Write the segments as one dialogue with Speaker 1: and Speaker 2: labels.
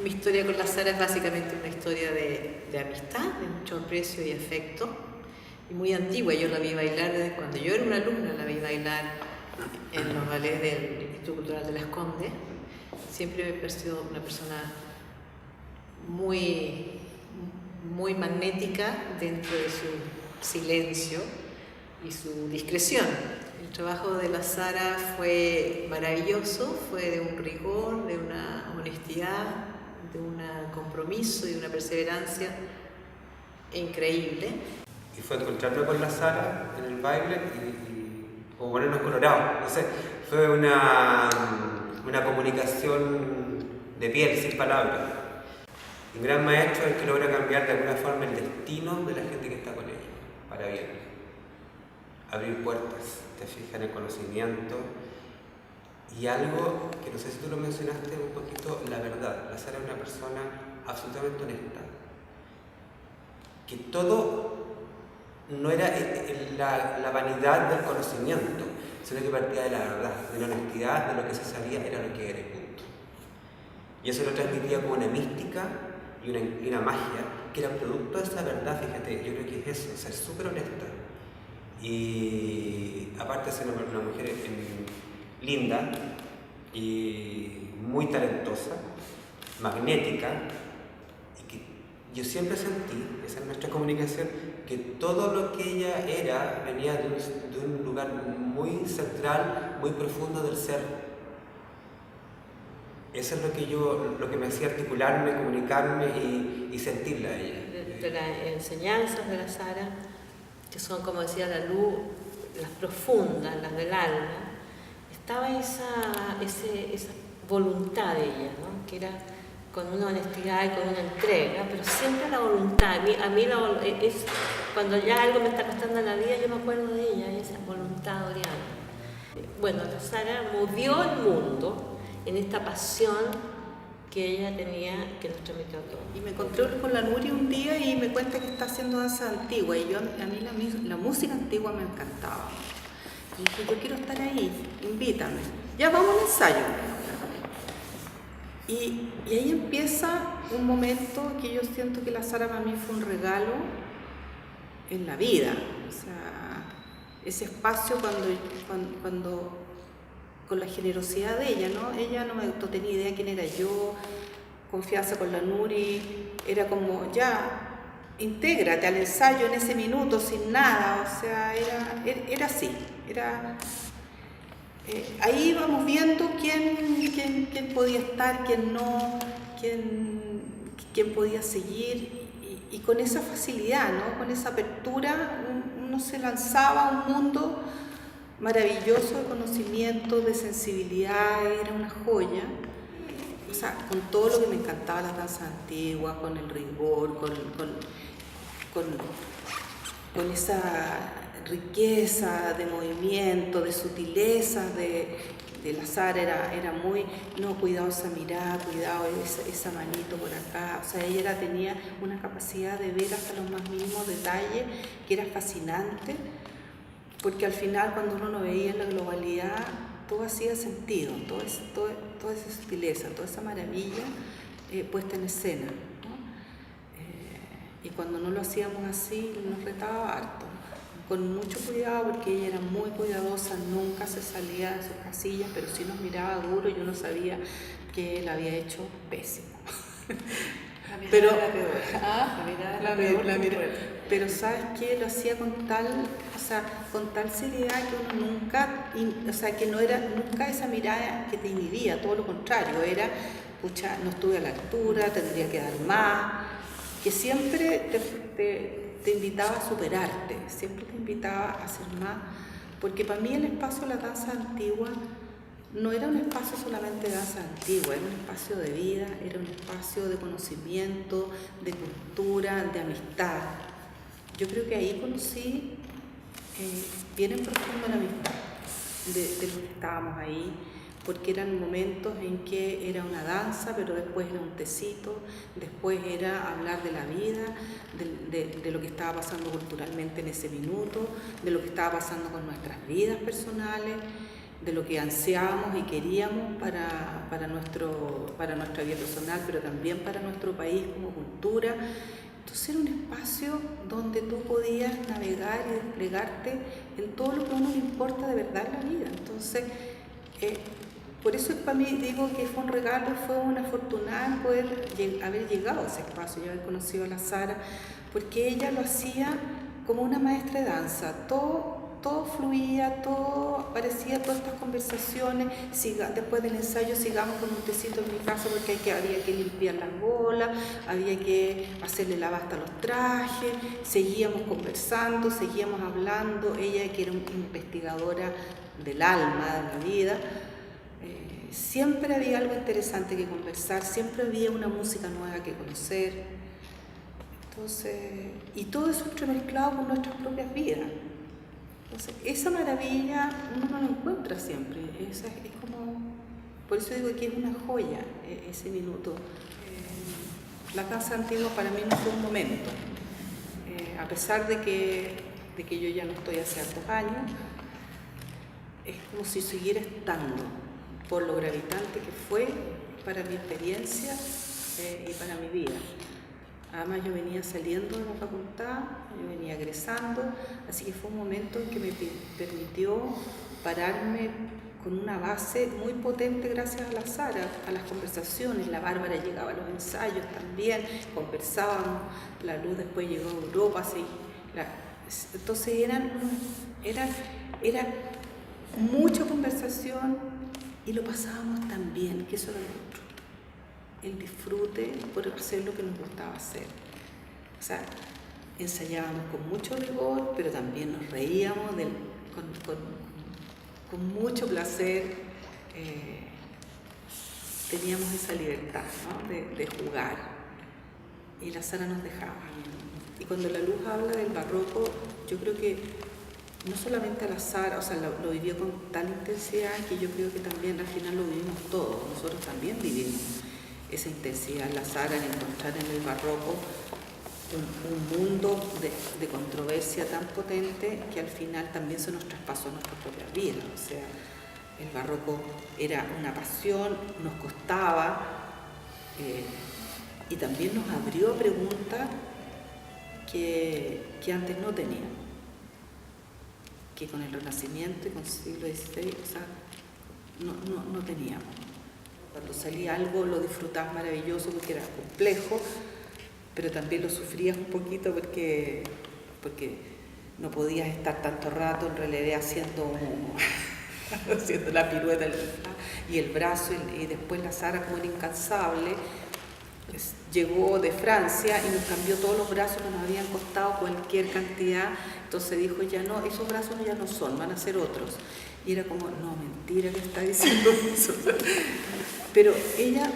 Speaker 1: Mi historia con la Sara es básicamente una historia de amistad, de mucho aprecio y afecto, y muy antigua. Yo la vi bailar desde cuando yo era una alumna, la vi bailar en los ballets del Instituto Cultural de Las Condes. Siempre me pareció una persona muy magnética dentro de su silencio y su discreción. El trabajo de la Sara fue maravilloso, fue de un rigor, de una honestidad, de un compromiso y una perseverancia increíble.
Speaker 2: Y fue encontrarme con la Sara en el baile o ponernos colorados, no sé, fue una comunicación de piel, sin palabras. Un gran maestro es el que logra cambiar de alguna forma el destino de la gente que está con ella, para bien. Abrir puertas, te fijas en el conocimiento. Y algo que no sé si tú lo mencionaste un poquito, la verdad. La Sara es una persona absolutamente honesta. Que todo no era la vanidad del conocimiento, sino que partía de la verdad, de la honestidad, de lo que se sabía era lo que era, punto. Y eso lo transmitía como una mística y una magia, que era producto de esa verdad, fíjate, yo creo que es eso, ser súper honesta. Y aparte de ser una mujer linda y muy talentosa, magnética, y que yo siempre sentí, esa es nuestra comunicación, que todo lo que ella era venía de un lugar muy central, muy profundo del ser. Eso es lo que me hacía articularme, comunicarme y sentirla a ella.
Speaker 1: De las enseñanzas de la Sara, que son, como decía, la luz, las profundas, las del alma, estaba esa voluntad de ella, ¿no? Que era con una honestidad y con una entrega, pero siempre la voluntad. A mí es cuando ya algo me está costando en la vida, yo me acuerdo de ella, esa voluntad oriana. Bueno, la Sara movió el mundo en esta pasión que ella tenía, que nos transmitió a todos.
Speaker 3: Y me encontré con la Nuri un día y me cuenta que está haciendo danza antigua, y a mí la música antigua me encantaba. Y dije, yo quiero estar ahí, invítame. Ya vamos al ensayo. Y ahí empieza un momento que yo siento que la Sara para mí fue un regalo en la vida. O sea, ese espacio cuando con la generosidad de ella, ¿no? Ella no tenía idea quién era yo, confianza con la Nuri, era como, ya, intégrate al ensayo en ese minuto, sin nada, o sea, era así, ahí íbamos viendo quién podía estar, quién no, quién podía seguir, y con esa facilidad, ¿no? Con esa apertura, uno se lanzaba a un mundo maravilloso de conocimiento, de sensibilidad, era una joya. O sea, con todo lo que me encantaba la danza antigua, con el rigor, con esa riqueza de movimiento, de sutileza de la Sara, era muy, no, cuidado esa mirada, cuidado esa manito por acá. O sea, ella tenía una capacidad de ver hasta los más mínimos detalles que era fascinante, porque al final cuando uno lo veía en la globalidad, todo hacía sentido, toda esa sutileza, toda esa maravilla puesta en escena, ¿no? Y cuando no lo hacíamos así, nos retaba harto, con mucho cuidado, porque ella era muy cuidadosa, nunca se salía de sus casillas, pero sí nos miraba duro y uno sabía que él había hecho pésimo. Pero pero ¿sabes qué? Lo hacía con tal seriedad que uno nunca, que no era nunca esa mirada que te inhibía, todo lo contrario, era, pucha, no estuve a la altura, tendría que dar más, que siempre te invitaba a superarte, siempre te invitaba a hacer más, porque para mí el espacio de la danza antigua no era un espacio solamente de danza antigua, era un espacio de vida, era un espacio de conocimiento, de cultura, de amistad. Yo creo que ahí conocí bien en profundo la amistad de los que estábamos ahí, porque eran momentos en que era una danza, pero después era un tecito, después era hablar de la vida, de lo que estaba pasando culturalmente en ese minuto, de lo que estaba pasando con nuestras vidas personales. de lo que ansiábamos y queríamos para nuestra vida personal, pero también para nuestro país como cultura. Entonces era un espacio donde tú podías navegar y desplegarte en todo lo que a uno le importa de verdad en la vida. Entonces, por eso para mí digo que fue un regalo, fue una afortunada poder haber llegado a ese espacio y haber conocido a la Sara, porque ella lo hacía como una maestra de danza. Todo fluía, todo aparecía, todas estas conversaciones. Después del ensayo sigamos con un tecito en mi casa porque había que limpiar las bolas, había que hacerle la basta a los trajes, seguíamos conversando, seguíamos hablando. Ella, que era una investigadora del alma, de la vida, siempre había algo interesante que conversar, siempre había una música nueva que conocer. Entonces, y todo eso entremezclado con nuestras propias vidas. Entonces, esa maravilla uno no la encuentra siempre. Es como, por eso digo que es una joya ese minuto. La casa antigua para mí no fue un momento. A pesar de que yo ya no estoy hace hartos años, es como si siguiera estando, por lo gravitante que fue para mi experiencia y para mi vida. Además yo venía saliendo de la facultad, yo venía egresando, así que fue un momento en que me permitió pararme con una base muy potente gracias a la Sara, a las conversaciones. La Bárbara llegaba a los ensayos también, conversábamos, la Luz después llegó a Europa, entonces era mucha conversación y lo pasábamos tan bien, que eso era lo otro. El disfrute por hacer lo que nos gustaba hacer. O sea, ensayábamos con mucho rigor, pero también nos reíamos con mucho placer. Teníamos esa libertad, ¿no? de jugar, y la Sara nos dejaba. Y cuando la Luz habla del barroco, yo creo que no solamente la Sara, o sea, lo vivió con tal intensidad que yo creo que también al final lo vivimos todos. Nosotros también vivimos esa intensidad, la Sara, en encontrar en el barroco un mundo de controversia tan potente que al final también se nos traspasó a nuestras propias vidas. O sea, el barroco era una pasión, nos costaba, y también nos abrió preguntas que antes no teníamos, que con el Renacimiento y con el siglo XVI, o sea, no teníamos. Cuando salía algo lo disfrutabas maravilloso porque era complejo, pero también lo sufrías un poquito porque no podías estar tanto rato en realidad haciendo la pirueta y el brazo, y después la Sara, como era incansable, pues, llegó de Francia y nos cambió todos los brazos que nos habían costado cualquier cantidad. Entonces dijo, ya no, esos brazos ya no son, van a ser otros. Y era como, no, mentira que está diciendo eso. Pero ella,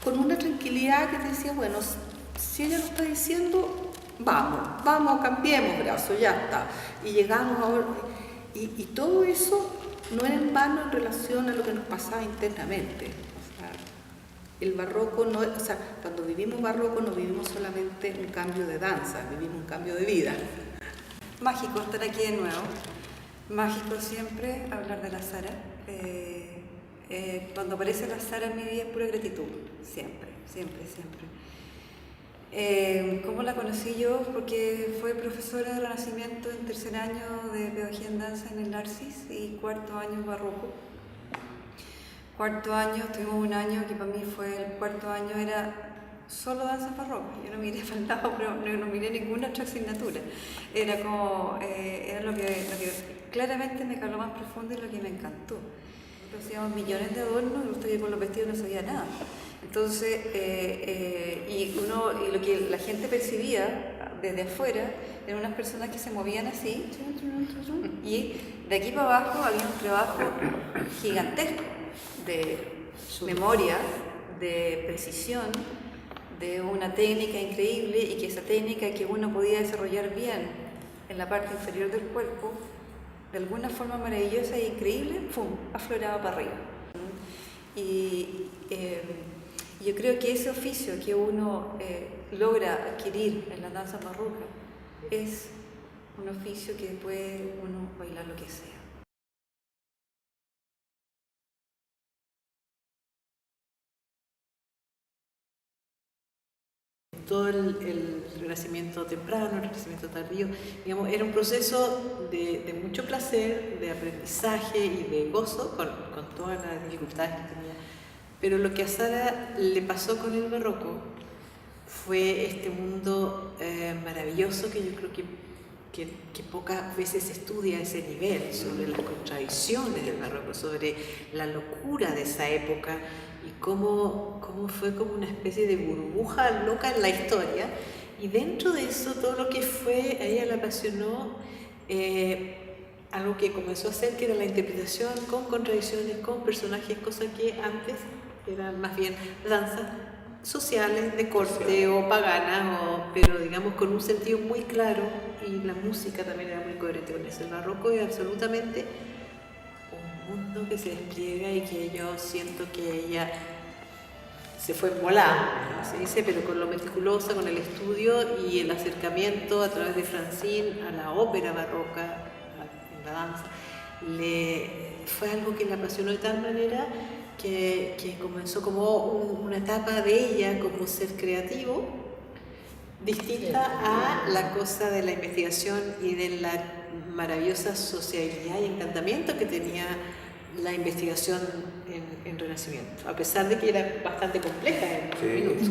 Speaker 3: con una tranquilidad que te decía, bueno, si ella lo está diciendo, vamos, cambiemos brazos, ya está. Y llegamos ahora, y todo eso no era en vano en relación a lo que nos pasaba internamente. O sea, el barroco no, o sea, cuando vivimos barroco no vivimos solamente un cambio de danza, vivimos un cambio de vida.
Speaker 4: Mágico estar aquí de nuevo. Mágico siempre hablar de la Sara. Cuando aparece la Sara en mi vida es pura gratitud, siempre. ¿Cómo la conocí yo? Porque fue profesora de Renacimiento en tercer año de Pedagogía en Danza en el Narcis y cuarto año barroco. Cuarto año, tuvimos un año que para mí fue, el cuarto año era solo danza barroca. Yo no miré para el lado, pero no miré ninguna otra asignatura. Era como, era lo que claramente me caló más profundo y lo que me encantó. Nosotros hacíamos millones de adornos y usted con los vestidos no sabía nada. Entonces, y lo que la gente percibía desde afuera eran unas personas que se movían así, y de aquí para abajo había un trabajo gigantesco de memoria, de precisión, de una técnica increíble, y que esa técnica que uno podía desarrollar bien en la parte inferior del cuerpo, de alguna forma maravillosa e increíble, ¡pum!, afloraba para arriba. Y yo creo que ese oficio que uno logra adquirir en la danza barroca es un oficio que puede uno bailar lo que sea.
Speaker 5: todo el Renacimiento temprano, el Renacimiento tardío, digamos, era un proceso de mucho placer, de aprendizaje y de gozo, con todas las dificultades que tenía. Pero lo que a Sara le pasó con el barroco fue este mundo maravilloso que yo creo que pocas veces se estudia a ese nivel, sobre las contradicciones del barroco, sobre la locura de esa época y cómo fue como una especie de burbuja loca en la historia. Y dentro de eso, todo lo que fue, a ella le apasionó algo que comenzó a hacer, que era la interpretación con contradicciones, con personajes, cosas que antes eran más bien danzas sociales de corte o paganas, pero digamos con un sentido muy claro, y la música también era muy coherente con eso. El barroco es absolutamente un mundo que se despliega y que yo siento que ella se fue volada, se dice, pero con lo meticulosa, con el estudio y el acercamiento a través de Francine a la ópera barroca, en la danza, fue algo que le apasionó de tal manera que comenzó como una etapa de ella como ser creativo, distinta a la cosa de la investigación y de la maravillosa sociabilidad y encantamiento que tenía la investigación en Renacimiento, a pesar de que era bastante compleja en minutos,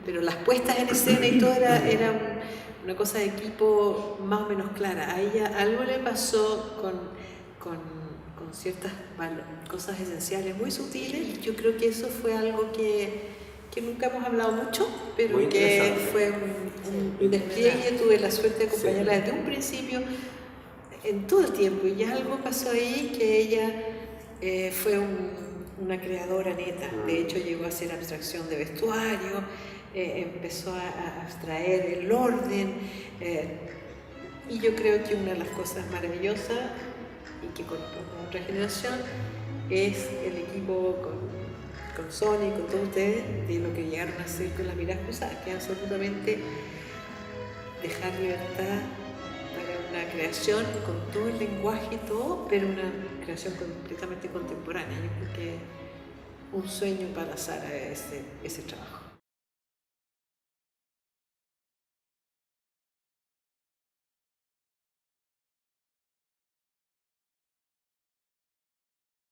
Speaker 5: pero las puestas en escena y todo era una cosa de equipo más o menos clara. A ella algo le pasó con ciertas cosas esenciales muy sutiles, y yo creo que eso fue algo que nunca hemos hablado mucho, pero que fue un despliegue. Tuve la suerte de acompañarla desde un principio, en todo el tiempo, y algo pasó ahí que ella fue una creadora neta. De hecho, llegó a hacer abstracción de vestuario, empezó a abstraer el orden, y yo creo que una de las cosas maravillosas, y que con otra generación, es el equipo con Sony, con todos ustedes, de lo que llegaron a hacer con las miradas cruzadas, que es absolutamente dejar libertad para una creación con todo el lenguaje y todo, pero una creación completamente contemporánea. Yo creo que un sueño para Sara ese trabajo.